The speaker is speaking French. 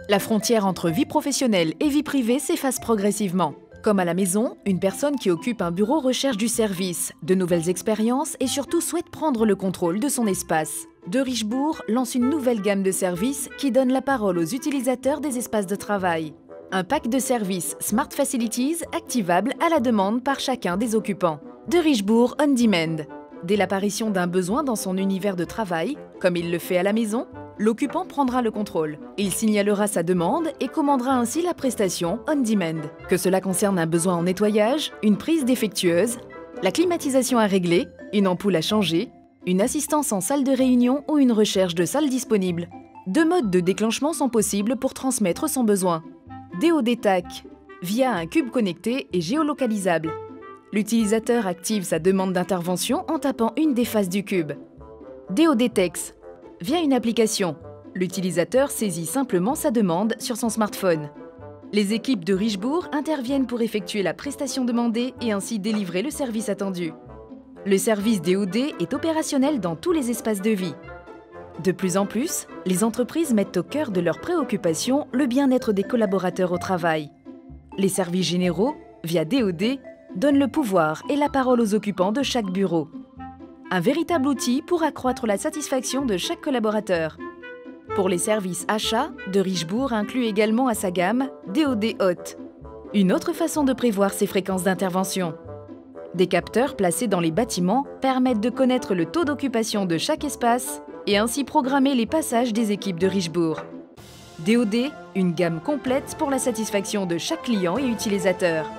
La frontière entre vie professionnelle et vie privée s'efface progressivement. Comme à la maison, une personne qui occupe un bureau recherche du service, de nouvelles expériences et surtout souhaite prendre le contrôle de son espace. De Richebourg lance une nouvelle gamme de services qui donne la parole aux utilisateurs des espaces de travail. Un pack de services Smart Facilities activable à la demande par chacun des occupants. De Richebourg On Demand. Dès l'apparition d'un besoin dans son univers de travail, comme il le fait à la maison, l'occupant prendra le contrôle. Il signalera sa demande et commandera ainsi la prestation On Demand. Que cela concerne un besoin en nettoyage, une prise défectueuse, la climatisation à régler, une ampoule à changer, une assistance en salle de réunion ou une recherche de salle disponible. Deux modes de déclenchement sont possibles pour transmettre son besoin. DOD TAC, via un cube connecté et géolocalisable. L'utilisateur active sa demande d'intervention en tapant une des faces du cube. DOD TEX, via une application. L'utilisateur saisit simplement sa demande sur son smartphone. Les équipes de Richebourg interviennent pour effectuer la prestation demandée et ainsi délivrer le service attendu. Le service DOD est opérationnel dans tous les espaces de vie. De plus en plus, les entreprises mettent au cœur de leurs préoccupations le bien-être des collaborateurs au travail. Les services généraux, via DOD, donnent le pouvoir et la parole aux occupants de chaque bureau. Un véritable outil pour accroître la satisfaction de chaque collaborateur. Pour les services achats, de Richebourg inclut également à sa gamme DOD Hot. Une autre façon de prévoir ses fréquences d'intervention. Des capteurs placés dans les bâtiments permettent de connaître le taux d'occupation de chaque espace et ainsi programmer les passages des équipes de Richebourg. DOD, une gamme complète pour la satisfaction de chaque client et utilisateur.